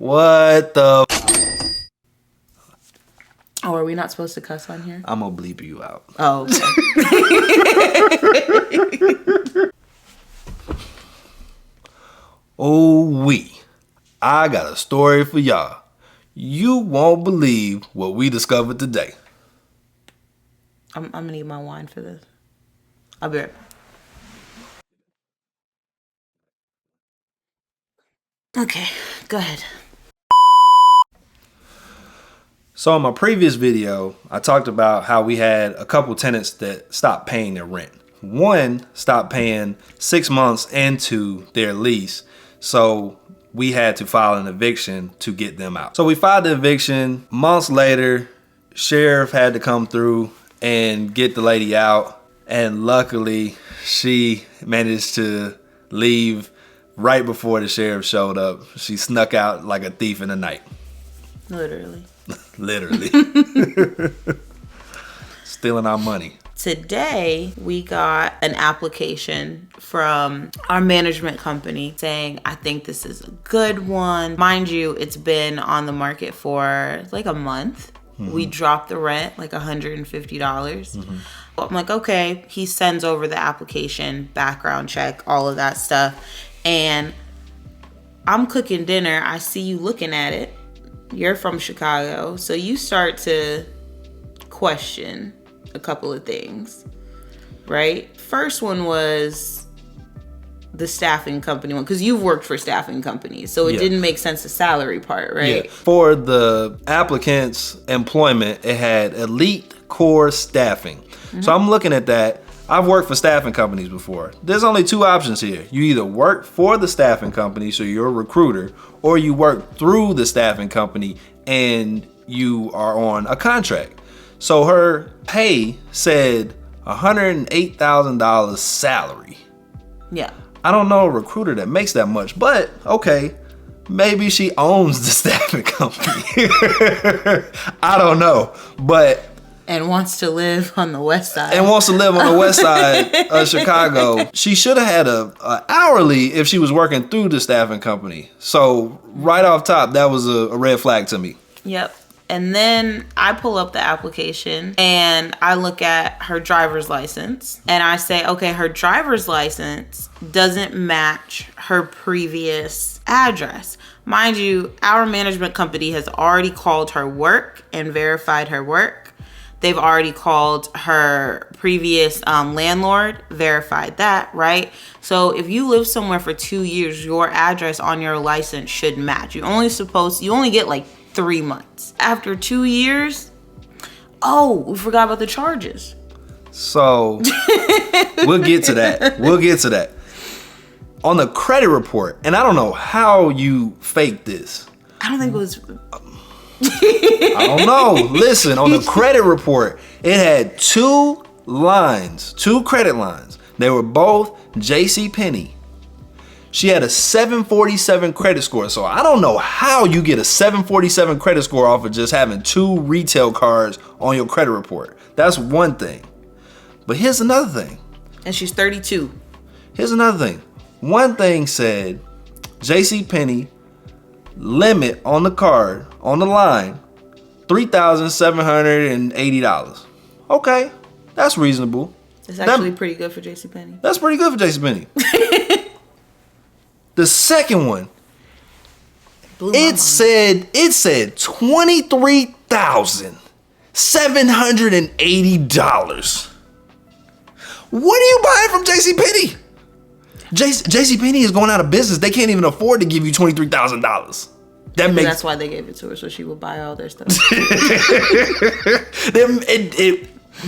What the? Oh, are we not supposed to cuss on here? I'm gonna bleep you out. Oh, okay. I got a story for y'all. You won't believe what we discovered today. I'm gonna need my wine for this. I'll be right back. Okay, go ahead. So in my previous video, I talked about how we had a couple tenants that stopped paying their rent. One stopped paying 6 months into their lease, so we had to file an eviction to get them out. So we filed the eviction. Months later, sheriff had to come through and get the lady out, and luckily she managed to leave right before the sheriff showed up. She snuck out like a thief in the night. Literally. Literally. Stealing our money. Today, we got an application from our management company saying, I think this is a good one. Mind you, it's been on the market for like a month. Mm-hmm. We dropped the rent like $150. Mm-hmm. I'm like, okay. He sends over the application, background check, all of that stuff. And I'm cooking dinner. I see you looking at it. You're from Chicago, so you start to question a couple of things, right? First one was the staffing company one, because you've worked for staffing companies, so it didn't make sense, the salary part, right? Yeah. For the applicant's employment, it had elite core staffing. Mm-hmm. So I'm looking at that. I've worked for staffing companies before. There's only two options here. You either work for the staffing company, so you're a recruiter, or you work through the staffing company and you are on a contract. So her pay said $108,000 salary. Yeah. I don't know a recruiter that makes that much, but okay, maybe she owns the staffing company. I don't know, but... And wants to live on the west side. Of Chicago. She should have had a hourly if she was working through the staffing company. So right off top, that was a red flag to me. Yep. And then I pull up the application and I look at her driver's license and I say, okay, her driver's license doesn't match her previous address. Mind you, our management company has already called her work and verified her work. They've already called her previous landlord, verified that, right? So if you live somewhere for 2 years, your address on your license should match. You only get like 3 months. After 2 years, oh, we forgot about the charges. So we'll get to that. On the credit report, and I don't know how you faked this. I don't think it was... I don't know. Listen, on the credit report, it had two credit lines. They were both JCPenney. She had a 747 credit score. So I don't know how you get a 747 credit score off of just having two retail cards on your credit report. That's one thing. But here's another thing. And she's 32. Here's another thing. One thing said JCPenney limit on the card, on the line, $3,780. Okay, that's reasonable. It's actually pretty good for JCPenney. That's pretty good for JCPenney. The second one, it said $23,780. What are you buying from JCPenney? JCPenney is going out of business. They can't even afford to give you $23,000. That's why they gave it to her, so she would buy all their stuff.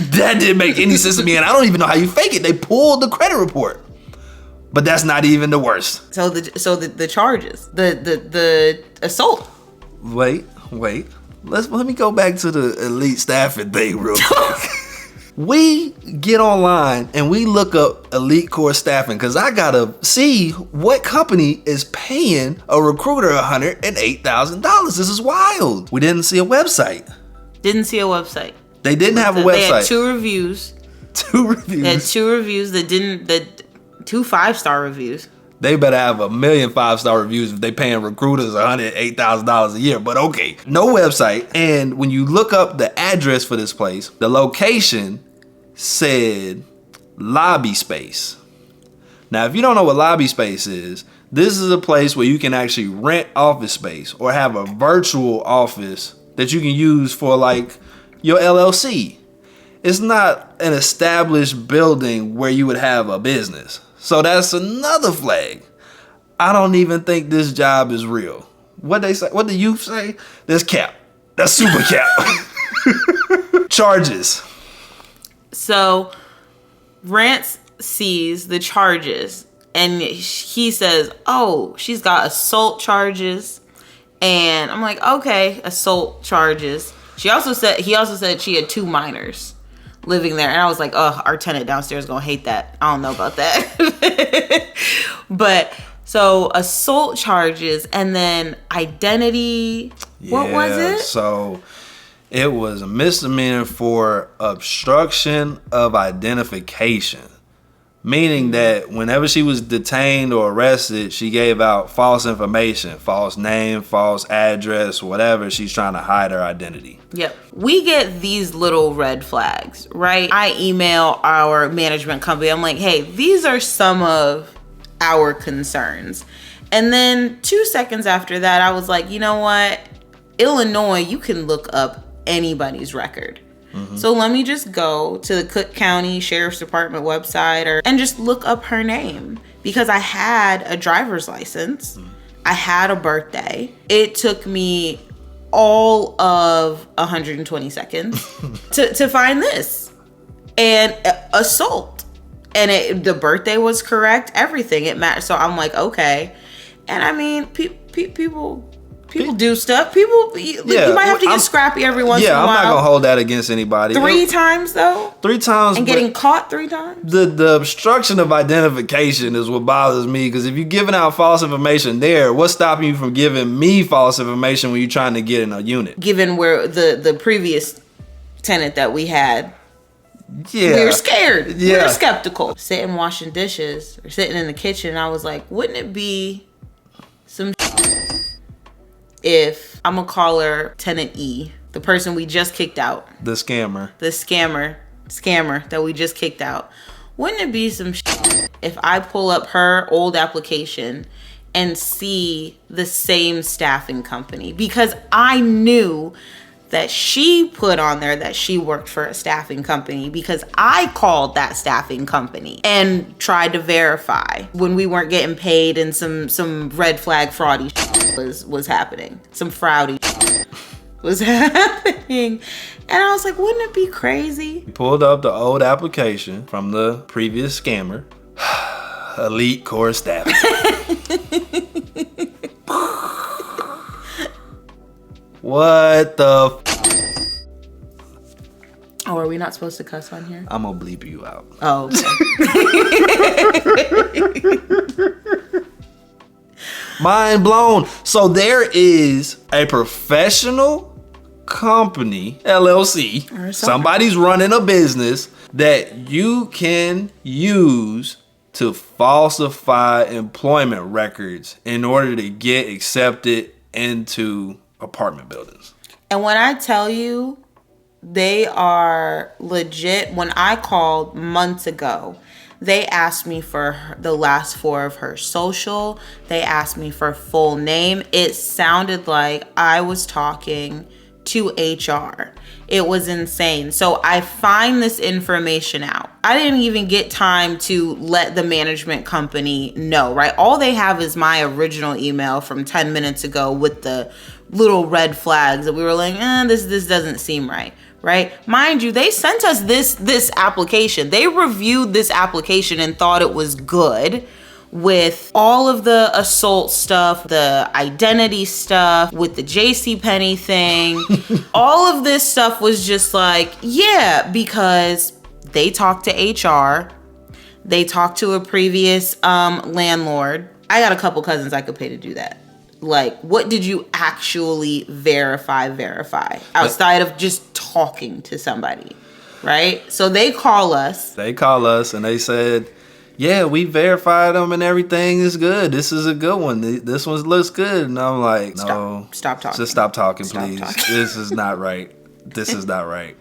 That didn't make any sense to me, and I don't even know how you fake it. They pulled the credit report, but that's not even the worst. So the charges, the assault. Wait. Let me go back to the elite staffing thing real quick. We get online and we look up elite core staffing because I gotta see what company is paying a recruiter $108,000. This is wild. We didn't see a website. They didn't have a website. They had two reviews. They had two reviews that 2 5-star reviews. They better have 1 million 5-star reviews if they paying recruiters $108,000 a year. But okay, no website. And when you look up the address for this place, the location said lobby space. Now, if you don't know what lobby space is, this is a place where you can actually rent office space or have a virtual office that you can use for like your LLC. It's not an established building where you would have a business. So that's another flag. I don't even think this job is real. What they say? What the youth say? That's cap. That's super cap. Charges. So Rance sees the charges and he says, oh, she's got assault charges. And I'm like, okay, assault charges. He also said she had 2 minors living there. And I was like, oh, our tenant downstairs gonna hate that. I don't know about that. But so assault charges and then identity. What was it? So it was a misdemeanor for obstruction of identification. Meaning that whenever she was detained or arrested, she gave out false information, false name, false address, whatever. She's trying to hide her identity. Yep. We get these little red flags, right? I email our management company. I'm like, hey, these are some of our concerns. And then 2 seconds after that, I was like, you know what? Illinois, you can look up anybody's record. So let me just go to the Cook County Sheriff's Department website and just look up her name because I had a driver's license. I had a birthday. It took me all of 120 seconds to find this. And assault. And the birthday was correct. Everything. It matched. So I'm like, okay. And I mean, people do stuff. You might have to get scrappy every once in a while. Yeah, I'm not going to hold that against anybody. 3 times, though? 3 times. And getting caught 3 times? The obstruction of identification is what bothers me, because if you're giving out false information there, what's stopping you from giving me false information when you're trying to get in a unit? Given where the previous tenant that we had, we were scared. We were skeptical. Sitting washing dishes or sitting in the kitchen, I was like, wouldn't it be some if I'm gonna call her Tenant E, the person we just kicked out. The scammer that we just kicked out. Wouldn't it be some if I pull up her old application and see the same staffing company? Because I knew that she put on there that she worked for a staffing company because I called that staffing company and tried to verify when we weren't getting paid and some red flag fraudy was happening. Some fraudy was happening. And I was like, wouldn't it be crazy? Pulled up the old application from the previous scammer. Elite Core Staffing. What the Oh, are we not supposed to cuss on here? I'm gonna bleep you out. Oh, okay. Mind blown. So there is a professional company, LLC. Somebody's running a business that you can use to falsify employment records in order to get accepted into apartment buildings. And when I tell you, they are legit. When I called months ago, they asked me for the last 4 of her social. They asked me for full name. It sounded like I was talking to HR. It was insane. So I find this information out. I didn't even get time to let the management company know, right? All they have is my original email from 10 minutes ago with the little red flags that we were like, this doesn't seem right. Right? Mind you, they sent us this application. They reviewed this application and thought it was good with all of the assault stuff, the identity stuff, with the JCPenney thing. All of this stuff was just like, yeah, because they talked to HR. They talked to a previous landlord. I got a couple cousins I could pay to do that. Like, what did you actually verify outside of just talking to somebody, right? So they call us. And they said, yeah, we verified them and everything is good. This is a good one. This one looks good. And I'm like, no. Stop talking. Just stop talking, Stop please. talking. This is not right. This is not right.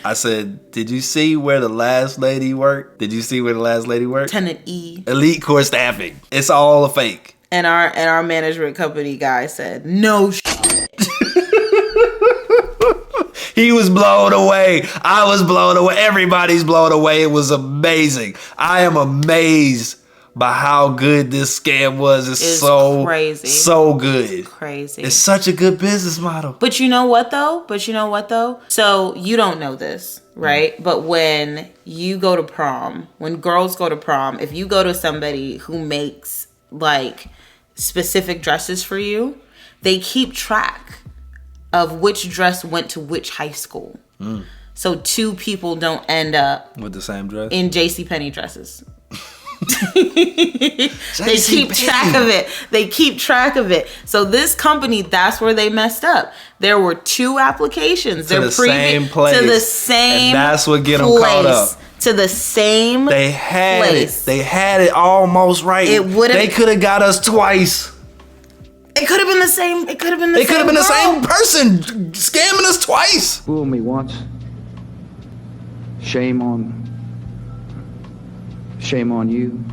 I said, did you see where the last lady worked? Did you see where the last lady worked? Tenant E. Elite Core Staffing. It's all a fake. And our management company guy said, no He was blown away. I was blown away. Everybody's blown away. It was amazing. I am amazed by how good this scam was. It's so crazy. So good. Crazy. It's such a good business model. But you know what though? So you don't know this, right? But when you go to prom, when girls go to prom, if you go to somebody who makes like specific dresses for you, they keep track of which dress went to which high school. So two people don't end up with the same dress in JCPenney dresses. They keep track of it. They keep track of it. So this company, that's where they messed up. There were 2 applications. To the same place. To the same. And that's what get them caught up. To the same. They had place. it. They had it almost right. They could have got us twice. It could have been the same. It could have been the same. It could have been the same person scamming us twice. Fool me once. Shame on you.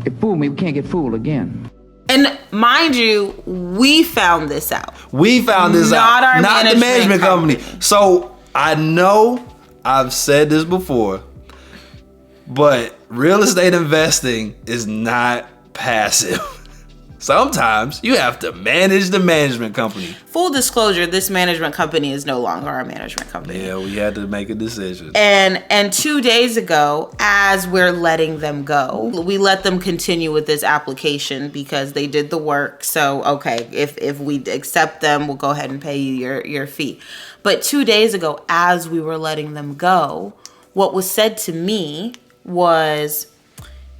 If fool me, we can't get fooled again. And mind you, we found this out. We found this out. Not the management company. So I know I've said this before, but real estate investing is not passive. Sometimes you have to manage the management company. Full disclosure, this management company is no longer our management company. Yeah, we had to make a decision. And 2 days ago, as we're letting them go, we let them continue with this application because they did the work. So, okay, if we accept them, we'll go ahead and pay you your fee. But 2 days ago, as we were letting them go, what was said to me was,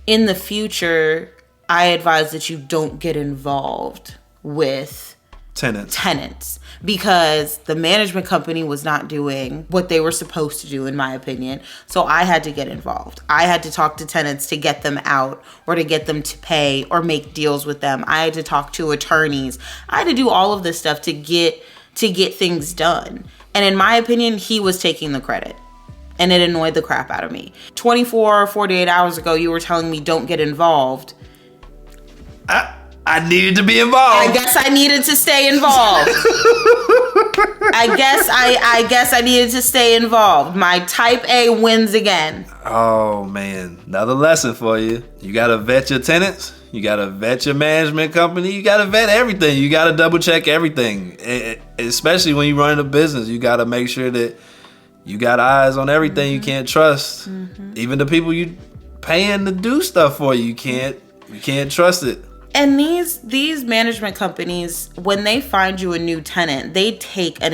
in the future, I advise that you don't get involved with tenants because the management company was not doing what they were supposed to do, in my opinion. So I had to get involved. I had to talk to tenants to get them out or to get them to pay or make deals with them. I had to talk to attorneys. I had to do all of this stuff to get things done. And in my opinion, he was taking the credit. And it annoyed the crap out of me. 24 or 48 hours ago, you were telling me don't get involved. I needed to be involved. I guess I needed to stay involved. I guess I needed to stay involved. My type A wins again. Oh man, another lesson for you. You gotta vet your tenants. You gotta vet your management company. You gotta vet everything. You gotta double check everything. Especially when you run a business, you gotta make sure that you got eyes on everything. You can't trust. Even the people you paying to do stuff for you. You can't trust it. And these management companies, when they find you a new tenant, they take a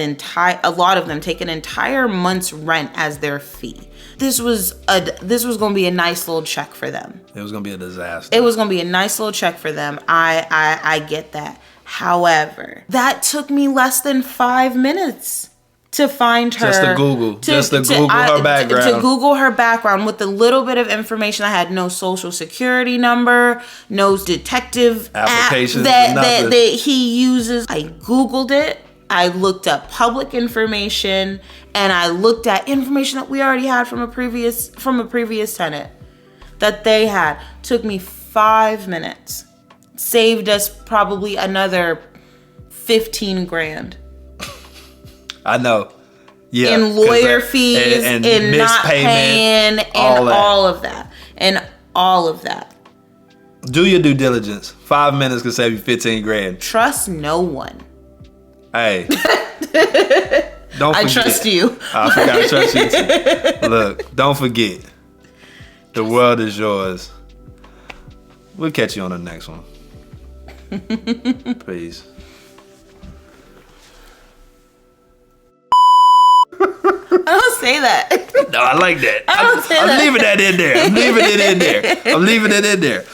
lot of them take an entire month's rent as their fee. This was going to be a nice little check for them. It was going to be a disaster. It was going to be a nice little check for them. I get that. However, that took me less than 5 minutes to find her. Just to Google her background. To Google her background with the little bit of information I had. No social security number, no detective applications app that he uses. I Googled it. I looked up public information and I looked at information that we already had from a previous tenant that they had. Took me 5 minutes. Saved us probably another 15 grand. I know. Yeah. In lawyer fees, and in not paying, and all of that. Do your due diligence. 5 minutes could save you 15 grand. Trust no one. Hey. Don't forget. I trust you. I forgot to trust you too. Look, don't forget. The world is yours. We'll catch you on the next one. Peace. I don't say that. No, I like that. I'm leaving that in there. I'm leaving it in there.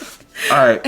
All right.